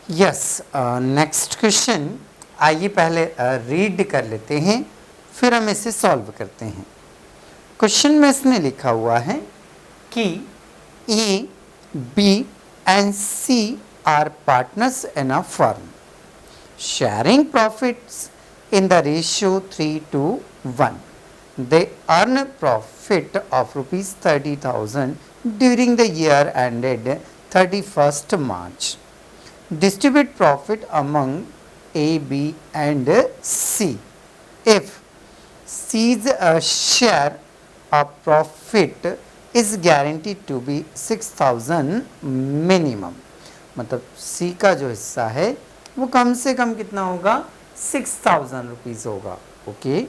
Yes, next question आइए पहले read कर लेते हैं, फिर हम इसे सॉल्व करते हैं। क्वेश्चन में इसने लिखा हुआ है कि ए, B and C R partners in a firm, sharing profits in the ratio 3:1. They earn profit of rupees 30,000 during the year ended 31st March. Distribute profit among A, B and C. If C's share of profit is guaranteed to be 6,000 minimum. मतलब C का जो हिस्सा है वो कम से कम कितना होगा, 6,000 rupees होगा। ओके,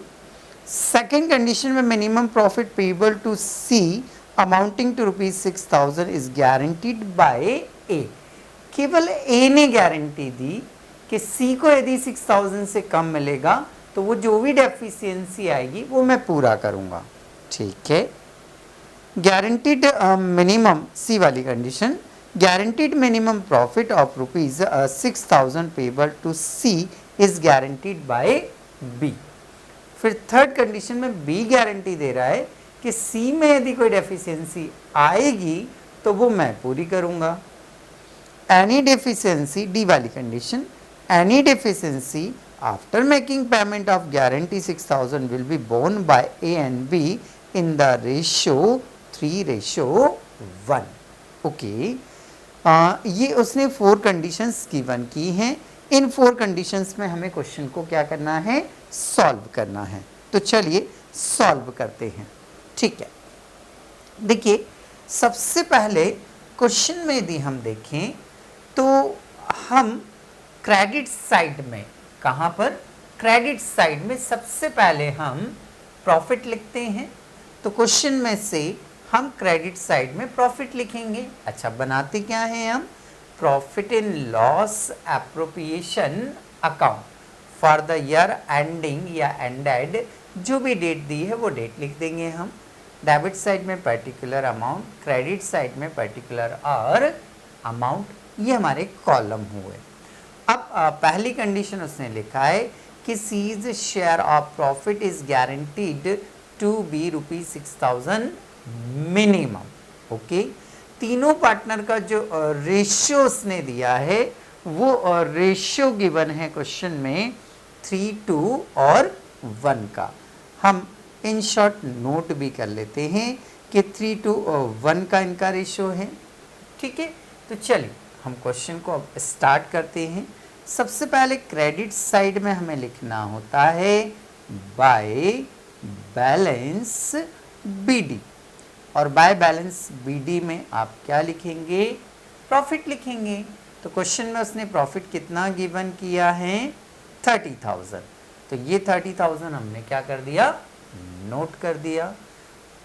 सेकेंड कंडीशन में minimum profit payable to C amounting to rupees 6,000 is guaranteed bye ए। केवल ए ने गारंटी दी कि सी को यदि 6,000 से कम मिलेगा तो वो जो भी डेफिशिएंसी आएगी वो मैं पूरा करूंगा। ठीक है, गारंटीड मिनिमम सी वाली condition, guaranteed minimum profit of rupees 6,000 payable to C is guaranteed by B। फिर थर्ड कंडीशन में B गारंटी दे रहा है कि C में यदि कोई डेफिशिएंसी आएगी तो वो मैं पूरी करूंगा। एनी डेफिशिएंसी, डी वाली condition, any deficiency after making payment of guarantee 6,000 will be borne by A and B in the ratio 3:1। Okay, ये उसने 4 कंडीशंस गिवन की हैं। इन 4 कंडीशंस में हमें क्वेश्चन को क्या करना है, सॉल्व करना है। तो चलिए सॉल्व करते हैं। ठीक है, देखिए सबसे पहले क्वेश्चन में यदि हम देखें तो हम क्रेडिट साइड में, कहाँ पर, क्रेडिट साइड में सबसे पहले हम प्रॉफिट लिखते हैं। तो क्वेश्चन में से हम क्रेडिट साइड में प्रॉफिट लिखेंगे। अच्छा, बनाते क्या हैं हम, profit and loss appropriation account for the year ending या एंडेड, जो भी डेट दी है वो डेट लिख देंगे हम। डेबिट साइड में पर्टिकुलर अमाउंट, क्रेडिट साइड में पर्टिकुलर और अमाउंट, ये हमारे कॉलम हुए। अब पहली कंडीशन उसने लिखा है कि C's share of profit is guaranteed to be rupees 6,000 minimum. Okay, तीनों पार्टनर का जो रेशियो उसने दिया है वो रेशियो गिवन है क्वेश्चन में 3:1 का। हम इन शॉर्ट नोट भी कर लेते हैं कि 3:1 का इनका रेशियो है। ठीक है, तो चलिए हम क्वेश्चन को अब स्टार्ट करते हैं। सबसे पहले क्रेडिट साइड में हमें लिखना होता है बाय बैलेंस बीडी, और बाय बैलेंस बीडी में आप क्या लिखेंगे, प्रॉफिट लिखेंगे। तो क्वेश्चन में उसने प्रॉफिट कितना गिवन किया है, 30,000। तो ये 30,000 हमने क्या कर दिया, नोट कर दिया।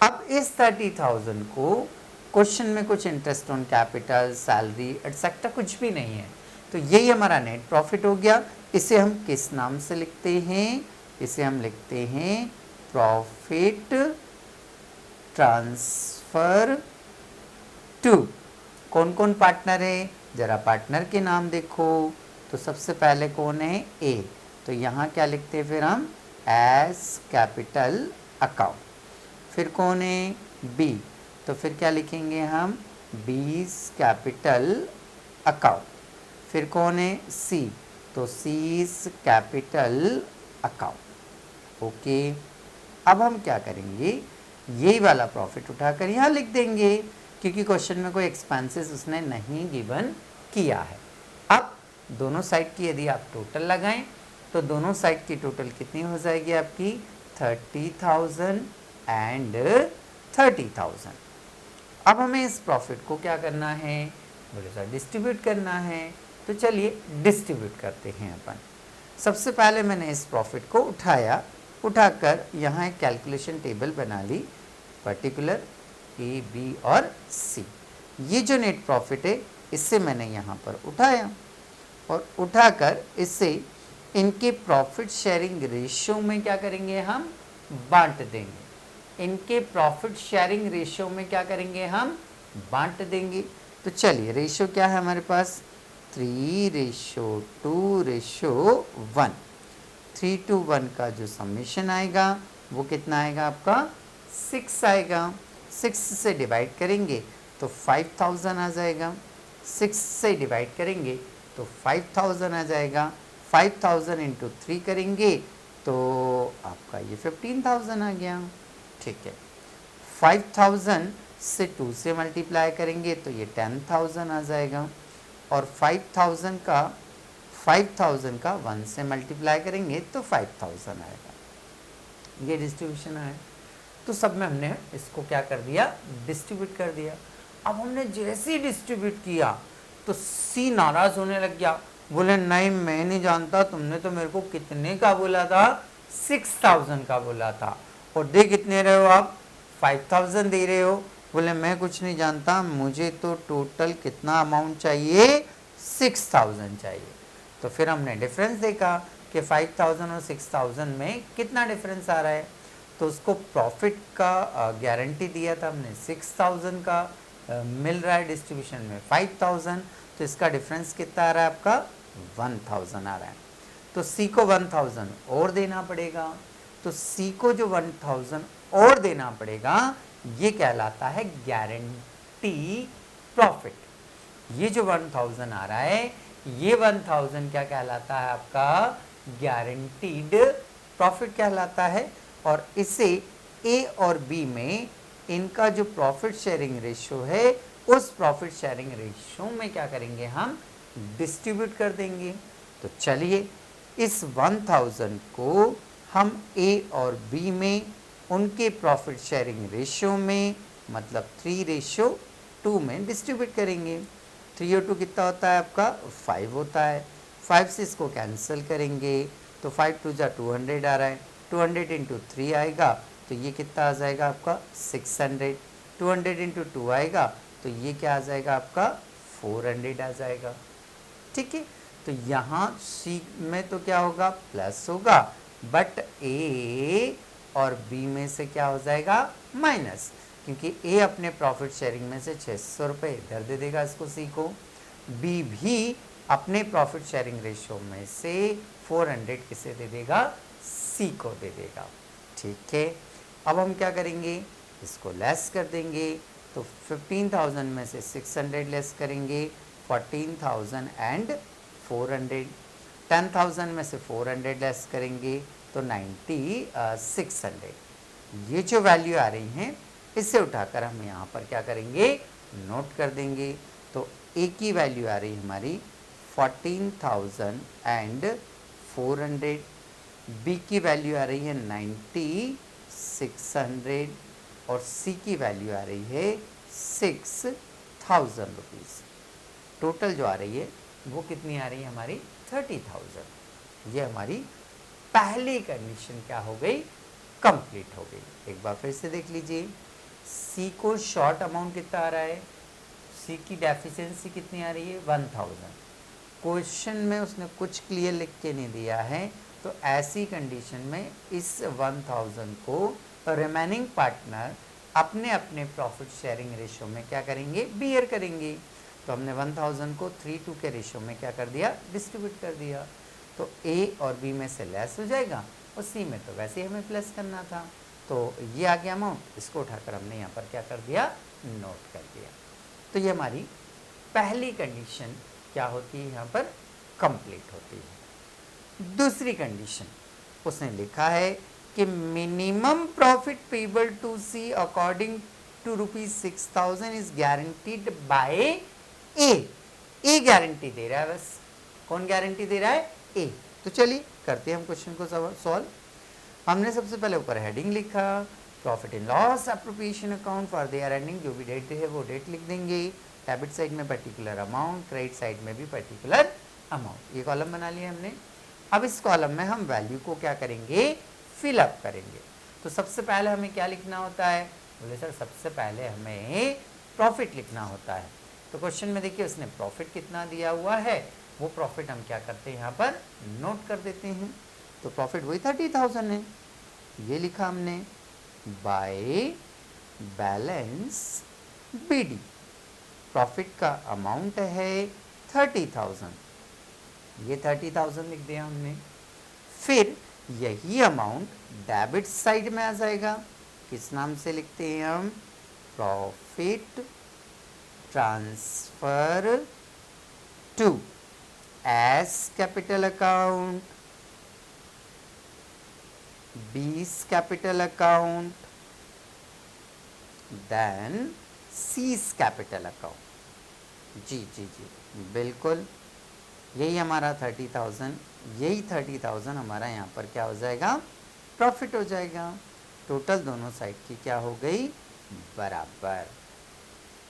अब इस 30,000 को क्वेश्चन में कुछ interest on capital, salary etcetera कुछ भी नहीं है, तो यही हमारा नेट प्रॉफिट हो गया। इसे हम किस नाम से लिखते हैं, इसे हम लिखते हैं प्रॉफिट ट्रांसफर टू, कौन कौन पार्टनर है, जरा पार्टनर के नाम देखो। तो सबसे पहले कौन है, ए, तो यहाँ क्या लिखते हैं फिर हम, एस कैपिटल अकाउंट। फिर कौन है, बी, तो फिर क्या लिखेंगे हम, बीज कैपिटल अकाउंट। फिर कौन है, सी, तो सीज कैपिटल अकाउंट। ओके, अब हम क्या करेंगे, यही वाला प्रॉफिट उठाकर यहाँ लिख देंगे, क्योंकि क्वेश्चन में कोई एक्सपेंसेस उसने नहीं गिवन किया है। अब दोनों साइड की यदि आप टोटल लगाएं तो दोनों साइड की टोटल कितनी हो जाएगी आपकी, 30,000 एंड 30,000। अब हमें इस प्रॉफिट को क्या करना है, थोड़ा सा डिस्ट्रीब्यूट करना है। तो चलिए डिस्ट्रीब्यूट करते हैं अपन। सबसे पहले मैंने इस प्रॉफिट को उठाकर यहाँ एक कैलकुलेशन टेबल बना ली, पर्टिकुलर ए, बी और सी। ये जो नेट प्रॉफिट है इससे मैंने यहाँ पर उठाया और उठाकर इससे इनके प्रॉफिट शेयरिंग रेशियो में क्या करेंगे, हम बांट देंगे। इनके प्रॉफिट शेयरिंग रेशियो में क्या करेंगे, हम बांट देंगे। तो चलिए रेशियो क्या है हमारे पास, 3:2:1। 3:1 का जो समेशन आएगा वो कितना आएगा आपका 6 आएगा। 6 से डिवाइड करेंगे तो 5000 आ जाएगा। 6 से डिवाइड करेंगे तो 5000 आ जाएगा। 5000 इंटू 3 करेंगे तो आपका ये 15000 आ गया। ठीक है, 5000 से 2 से मल्टीप्लाई करेंगे तो ये 10000 आ जाएगा। और 5000 का 1 से मल्टीप्लाई करेंगे तो 5000 आएगा। ये डिस्ट्रीब्यूशन है। तो सब में हमने इसको क्या कर दिया, डिस्ट्रीब्यूट कर दिया। अब हमने जैसे ही डिस्ट्रीब्यूट किया तो सी नाराज होने लग गया, बोले नहीं मैं नहीं जानता, तुमने तो मेरे को कितने का बोला था, 6000 का बोला था, और दे कितने रहे हो आप, 5000 दे रहे हो। बोले मैं कुछ नहीं जानता, मुझे तो टोटल कितना अमाउंट चाहिए, 6000 चाहिए। तो फिर हमने डिफरेंस देखा कि 5000 और 6000 में कितना डिफरेंस आ रहा है। तो उसको प्रॉफिट का गारंटी दिया था हमने, 6000 का मिल रहा है डिस्ट्रीब्यूशन में 5000, तो इसका डिफरेंस कितना आ रहा है आपका 1000 आ रहा है। तो सी को 1000 और देना पड़ेगा। तो सी को जो 1000 और देना पड़ेगा ये कहलाता है गारंटी प्रॉफिट। ये जो 1000 आ रहा है ये 1000 क्या कहलाता है आपका गारंटीड प्रॉफिट कहलाता है। और इसे ए और बी में इनका जो प्रॉफिट शेयरिंग रेशियो है उस प्रॉफिट शेयरिंग रेशियो में क्या करेंगे, हम डिस्ट्रीब्यूट कर देंगे। तो चलिए इस 1000 को हम ए और बी में उनके प्रॉफिट शेयरिंग रेशियो में मतलब 3:2 में डिस्ट्रीब्यूट करेंगे। 3 और 2 कितना होता है आपका 5 होता है। 5 से इसको कैंसिल करेंगे तो 5 2 जा 200 आ रहा है। 200 इंटू 3 आएगा तो ये कितना आ जाएगा आपका 600। 200 इंटू 2 आएगा तो ये क्या आ जाएगा आपका 400 आ जाएगा। ठीक है, तो यहाँ सी में तो क्या होगा प्लस होगा, बट ए और बी में से क्या हो जाएगा माइनस, क्योंकि ए अपने प्रॉफिट शेयरिंग में से 600 रुपये इधर दे देगा इसको सी को, बी भी अपने प्रॉफिट शेयरिंग रेशियो में से 400 किसे दे देगा सी को दे देगा। ठीक है, अब हम क्या करेंगे इसको लेस कर देंगे। तो 15000 में से 600 लेस करेंगे 14000 एंड 400। 10000 में से 400 लेस करेंगे तो 600। ये जो वैल्यू आ रही हैं इसे उठाकर हम यहाँ पर क्या करेंगे नोट कर देंगे। तो ए की वैल्यू आ रही हमारी 14000 एंड 400, बी की वैल्यू आ रही है 600 और सी की वैल्यू आ रही है 6000 रुपीज़। टोटल जो आ रही है वो कितनी आ रही है हमारी 30,000। ये हमारी पहली कंडीशन क्या हो गई कंप्लीट हो गई। एक बार फिर से देख लीजिए, सी को शॉर्ट अमाउंट कितना आ रहा है, सी की डेफिशिएंसी कितनी आ रही है 1000। क्वेश्चन में उसने कुछ क्लियर लिख के नहीं दिया है, तो ऐसी कंडीशन में इस 1000 को रिमेनिंग पार्टनर अपने अपने प्रॉफिट शेयरिंग रेशियो में क्या करेंगे बियर करेंगे। तो हमने 1000 को 3:2 के रेशियो में क्या कर दिया डिस्ट्रीब्यूट कर दिया। तो ए और बी में से लेस हो जाएगा और सी में तो वैसे ही हमें प्लस करना था। तो ये आ गया अमाउंट, इसको उठाकर हमने यहाँ पर क्या कर दिया नोट कर दिया। तो ये हमारी पहली कंडीशन क्या होती है यहाँ पर कंप्लीट होती है। दूसरी कंडीशन उसने लिखा है कि minimum profit payable to C according to ₹6000 is guaranteed bye A. A guarantee दे रहा है, बस कौन गारंटी दे रहा है ए। तो चलिए करते हैं हम क्वेश्चन को सॉल्व। हमने सबसे पहले ऊपर हेडिंग लिखा profit and loss appropriation account for their ending, जो भी डेट है वो डेट लिख देंगे। डेबिट साइड में पर्टिकुलर अमाउंट, क्रेडिट साइड में भी पर्टिकुलर अमाउंट, ये कॉलम बना लिया हमने। अब इस कॉलम में हम वैल्यू को क्या करेंगे फिलअप करेंगे। तो सबसे पहले हमें क्या लिखना होता है, बोले सर सबसे पहले हमें प्रॉफिट लिखना होता है। तो क्वेश्चन में देखिए उसने प्रॉफिट कितना दिया हुआ है, वो प्रॉफिट हम क्या करते हैं यहाँ पर नोट कर देते हैं। तो प्रॉफिट वही 30,000 है, ये लिखा हमने बाय बैलेंस बीडी। प्रॉफिट का अमाउंट है 30,000, ये 30,000 लिख दिया हमने। फिर यही अमाउंट डेबिट साइड में आ जाएगा, किस नाम से लिखते हैं हम, profit transfer to A's capital account, बीस कैपिटल अकाउंट, देन सीस कैपिटल अकाउंट। जी जी जी बिल्कुल, यही हमारा 30,000, यही 30,000 हमारा यहाँ पर क्या हो जाएगा, प्रॉफिट हो जाएगा। टोटल दोनों साइड की क्या हो गई, बराबर।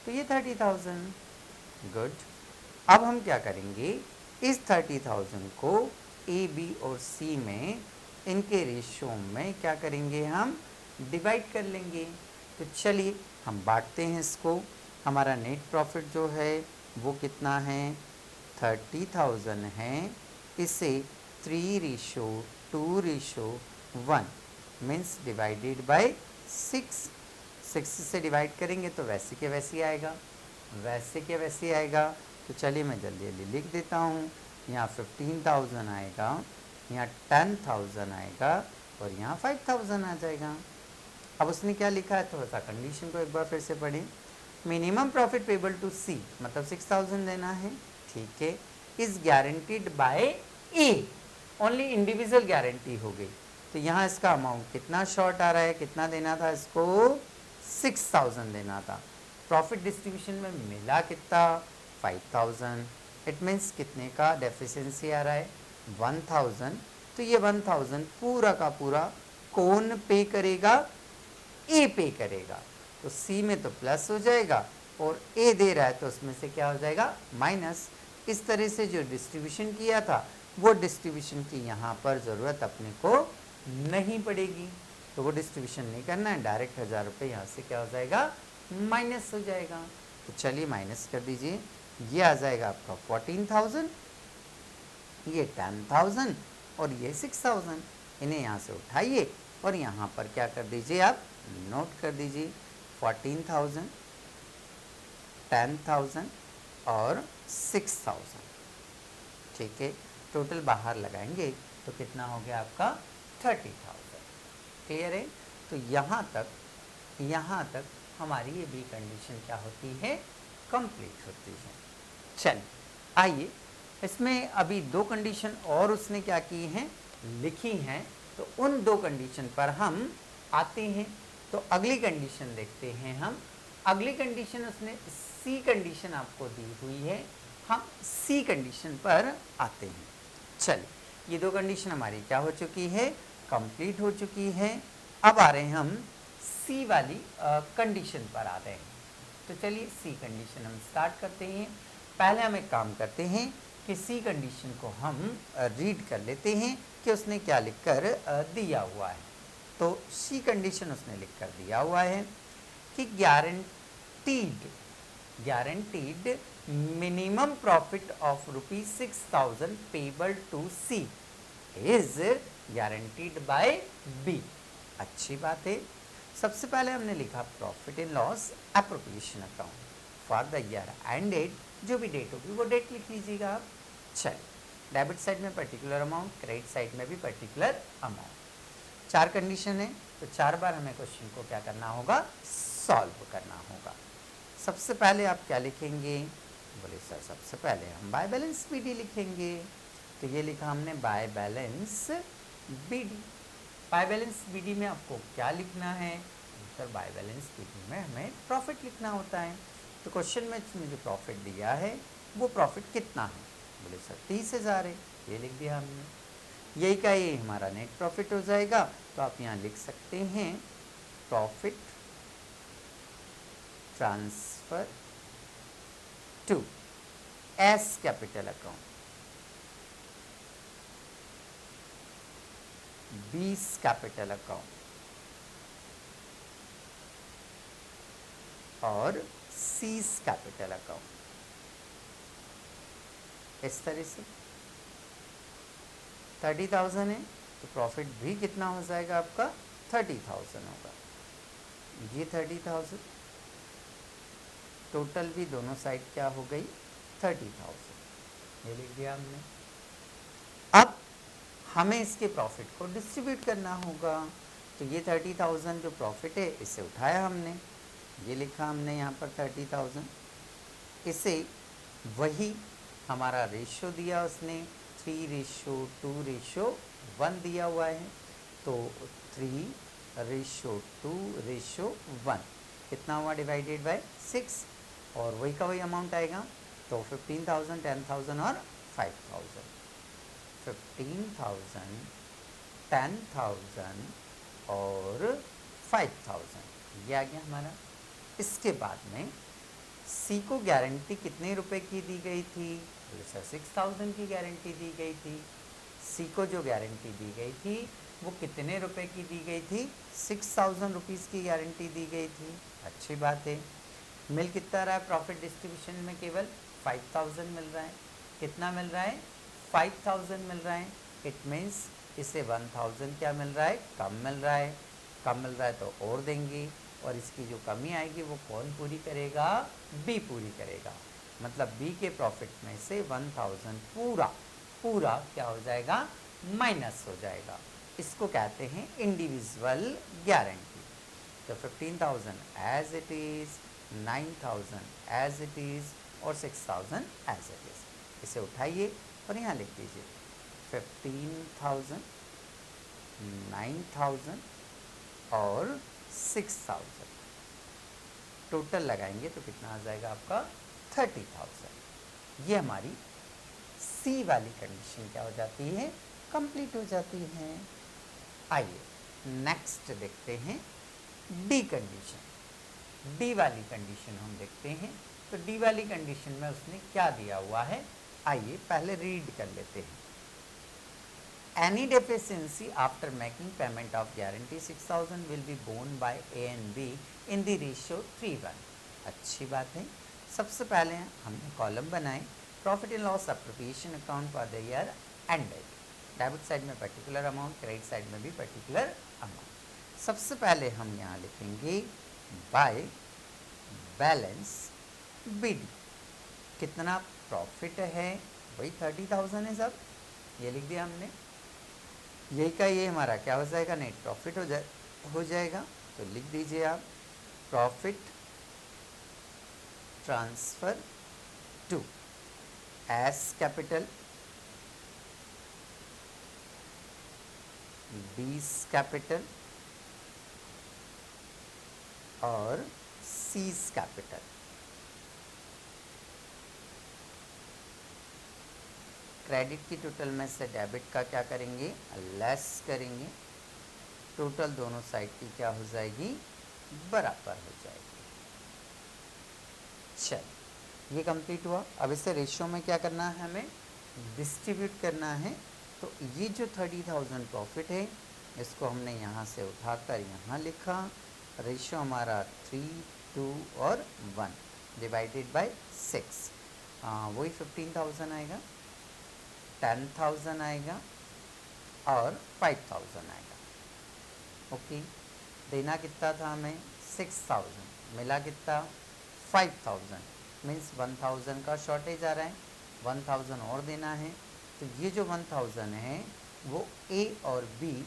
तो ये 30,000, गुड। अब हम क्या करेंगे, इस 30,000 को ए बी और सी में इनके रेशियो में क्या करेंगे, हम डिवाइड कर लेंगे। तो चलिए हम बांटते हैं इसको। हमारा नेट प्रॉफिट जो है वो कितना है, 30,000 है। इसे 3:2:1 मीन्स डिवाइडेड बाय 6 से डिवाइड करेंगे तो वैसे के वैसे आएगा, वैसे के वैसे आएगा। तो चलिए मैं जल्दी जल्दी लिख देता हूँ। यहाँ 15,000 आएगा, यहाँ 10,000 आएगा और यहाँ 5,000 आ जाएगा। अब उसने क्या लिखा है, थोड़ा सा कंडीशन को एक बार फिर से पढ़ें। मिनिमम प्रॉफिट पेबल टू सी, मतलब 6,000 देना है, ठीक है। Is guaranteed bye A, only individual guarantee हो गई। तो यहाँ इसका अमाउंट कितना शॉर्ट आ रहा है, कितना देना था इसको, 6,000 देना था। प्रॉफिट डिस्ट्रीब्यूशन में मिला कितना, 5,000। इट मीन्स कितने का डेफिशिएंसी आ रहा है, 1,000। तो ये 1,000 पूरा का पूरा कौन पे करेगा, ए पे करेगा। तो सी में तो प्लस हो जाएगा और ए दे रहा है तो उसमें से क्या हो जाएगा, माइनस। इस तरह से जो डिस्ट्रीब्यूशन किया था वो डिस्ट्रीब्यूशन की यहाँ पर ज़रूरत अपने को नहीं पड़ेगी। तो वो डिस्ट्रीब्यूशन नहीं करना है, डायरेक्ट 1,000 रुपये यहाँ से क्या हो जाएगा, माइनस हो जाएगा। तो चलिए माइनस कर दीजिए, ये आ जाएगा आपका 14,000, ये 10,000 और ये 6,000। इन्हें यहाँ से उठाइए और यहाँ पर क्या कर दीजिए, आप नोट कर दीजिए 14,000, 10,000 और 6,000, ठीक है। टोटल बाहर लगाएंगे तो कितना हो गया आपका, 30,000। क्लियर है। तो यहाँ तक हमारी ये बी कंडीशन क्या होती है, कंप्लीट होती है। चलिए आइए, इसमें अभी दो कंडीशन और उसने क्या की हैं, लिखी हैं। तो उन दो कंडीशन पर हम आते हैं। तो अगली कंडीशन देखते हैं हम। अगली कंडीशन उसने सी कंडीशन आपको दी हुई है, हम सी कंडीशन पर आते हैं। चलिए, ये दो कंडीशन हमारी क्या हो चुकी है, कंप्लीट हो चुकी है। अब आ रहे हैं हम सी वाली कंडीशन पर आ रहे हैं। तो चलिए सी कंडीशन हम स्टार्ट करते हैं। पहले हम एक काम करते हैं कि सी कंडीशन को हम रीड कर लेते हैं कि उसने क्या लिखकर दिया हुआ है। तो सी कंडीशन उसने लिखकर दिया हुआ है कि guaranteed minimum profit of ₹6,000 payable to C is guaranteed by B. अच्छी बात है। सबसे पहले हमने लिखा profit and loss appropriation account for the year end date, जो भी डेट होगी वो डेट लिख लीजिएगा आप। चलिए, डेबिट साइड में पर्टिकुलर अमाउंट, क्रेडिट साइड में भी पर्टिकुलर अमाउंट। 4 कंडीशन है, तो 4 बार हमें क्वेश्चन को क्या करना होगा, सॉल्व करना होगा। सबसे पहले आप क्या लिखेंगे, बोले सर सबसे पहले हम बाय बैलेंस बीडी लिखेंगे। तो ये लिखा हमने by balance BD. By balance BD में आपको क्या लिखना है, सर बाय बैलेंस बीडी में हमें प्रॉफिट लिखना होता है। तो क्वेश्चन में मुझे प्रॉफिट दिया है, वो प्रॉफिट कितना है, बोले सर 30,000 है, ये लिख दिया हमने। यही का ये हमारा नेट प्रॉफिट हो जाएगा। तो आप यहाँ लिख सकते हैं profit transfer to A's capital account, 20 capital account और सीस कैपिटल अकाउंट। इस तरह से 30,000 है तो प्रॉफिट भी कितना हो जाएगा आपका, 30,000 होगा। ये 30,000 टोटल भी दोनों साइड क्या हो गई, 30,000। ये लिख दिया हमने। अब हमें इसके प्रॉफिट को डिस्ट्रीब्यूट करना होगा, तो ये 30,000 जो प्रॉफिट है इसे उठाया हमने, ये लिखा हमने यहाँ पर 30,000, इसे वही हमारा रेशो दिया उसने 3:2:1 दिया हुआ है, तो 3:2:1 कितना हुआ डिवाइडेड बाय 6, और वही का वही अमाउंट आएगा, तो 15,000, 10,000 और 5,000, 15,000, 10,000 और 5,000 ये आ गया हमारा। इसके बाद में सी को गारंटी कितने रुपए की दी गई थी, तो 6,000 की गारंटी दी गई थी। सी को जो गारंटी दी गई थी वो कितने रुपए की दी गई थी, 6,000 रुपीज़ की गारंटी दी गई थी। अच्छी बात है। मिल कितना रहा है प्रॉफिट डिस्ट्रीब्यूशन में, केवल 5,000 मिल रहा है। कितना मिल रहा है, 5,000 मिल रहा है। इट मीन्स इसे 1,000 क्या मिल रहा है, कम मिल रहा है। कम मिल रहा है तो और देंगे, और इसकी जो कमी आएगी वो कौन पूरी करेगा, बी पूरी करेगा। मतलब बी के प्रॉफिट में से 1,000 पूरा क्या हो जाएगा, माइनस हो जाएगा। इसको कहते हैं इंडिविजुअल गारंटी। तो 15,000 as it is, 9,000 as it is और 6,000 एज इट इज़। इसे उठाइए और यहाँ लिख दीजिए 15,000, 9,000 और 6,000, टोटल लगाएंगे तो कितना आ जाएगा आपका 30,000। ये हमारी सी वाली कंडीशन क्या हो जाती है, कंप्लीट हो जाती है। आइए नेक्स्ट देखते हैं डी कंडीशन। डी वाली कंडीशन हम देखते हैं। तो डी वाली कंडीशन में उसने क्या दिया हुआ है, आइए पहले रीड कर लेते हैं। Any deficiency after making payment of guarantee 6,000 will be borne by A and B in the ratio 3:1। अच्छी बात है। सबसे पहले हमने कॉलम बनाए profit and loss appropriation account for the year ended. Debit side में पर्टिकुलर अमाउंट, क्रेडिट साइड में भी पर्टिकुलर अमाउंट। सबसे पहले हम यहाँ लिखेंगे बाय बैलेंस बीडी। कितना प्रॉफिट है, वही 30,000 है सब, ये लिख दिया हमने। यही का ये हमारा क्या हो जाएगा, नेट प्रॉफिट हो जाएगा। तो लिख दीजिए आप profit transfer to A's capital, B's capital और सीज कैपिटल। क्रेडिट की टोटल में से डेबिट का क्या करेंगे, लेस करेंगे। टोटल दोनों साइड की क्या हो जाएगी, बराबर हो जाएगी। चल ये कंप्लीट हुआ। अब इसे रेशियो में क्या करना है, हमें डिस्ट्रीब्यूट करना है। तो ये जो 30,000 प्रॉफिट है इसको हमने यहाँ से उठाकर यहाँ लिखा। रेशियो हमारा 3, 2 और 1 डिवाइडेड बाय 6, वही 15,000 आएगा, 10,000 आएगा और 5,000 आएगा। ओके, देना कितना था हमें, 6,000, मिला कितना 5,000, मीन्स 1,000 का शॉर्टेज आ रहा है, 1,000 और देना है। तो ये जो 1,000 है वो ए और बी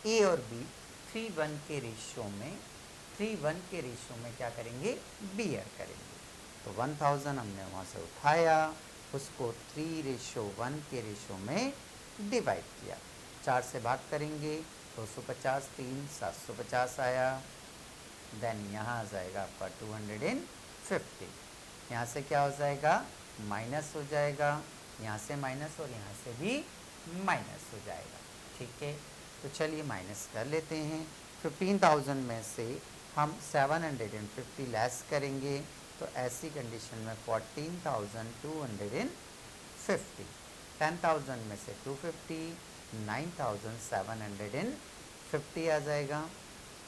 3:1 के रेशियो में क्या करेंगे, बियर करेंगे। तो 1,000 हमने वहाँ से उठाया, उसको 3:1 के रेशियो में डिवाइड किया। 4 से भाग करेंगे 250, 3 750 आया। देन यहाँ आ जाएगा आपका 250। यहाँ से क्या हो जाएगा, माइनस हो जाएगा, यहाँ से माइनस और यहाँ से भी माइनस हो जाएगा। ठीक है, तो चलिए माइनस कर लेते हैं। 15,000 में से हम 750 लेस करेंगे, तो ऐसी कंडीशन में 14,250, 10,000 में से 250, 9,750 आ जाएगा,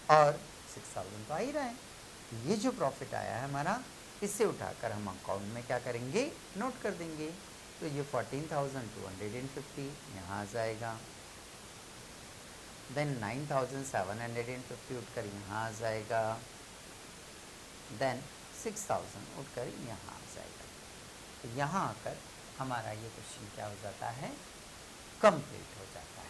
और 6,000 तो आ ही रहा है। ये जो प्रॉफिट आया है हमारा, इसे उठाकर हम अकाउंट में क्या करेंगे, नोट कर देंगे। तो ये 14,250 यहाँ आ जाएगा। देन 9,750 उठकर यहाँ आ जाएगा। देन 6,000 उठकर यहाँ आ जाएगा। तो यहाँ आकर हमारा ये क्वेश्चन क्या हो जाता है, कंप्लीट हो जाता है।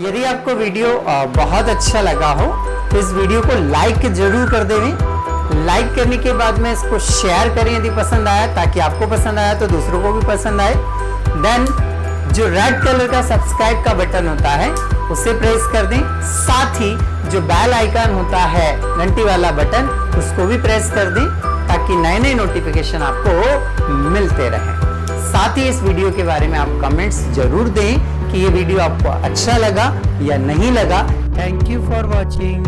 यदि आपको वीडियो बहुत अच्छा लगा हो तो इस वीडियो को लाइक जरूर कर दें। लाइक करने के बाद में इसको शेयर करें यदि पसंद आया, ताकि आपको पसंद आया तो दूसरों को भी पसंद आए। देन जो रेड कलर का सब्सक्राइब का बटन होता है उसे प्रेस कर दें। साथ ही जो बेल आइकन होता है, घंटी वाला बटन, उसको भी प्रेस कर दें, ताकि नए नए नोटिफिकेशन आपको मिलते रहें। साथ ही इस वीडियो के बारे में आप कमेंट्स जरूर दें कि ये वीडियो आपको अच्छा लगा या नहीं लगा। Thank you for watching.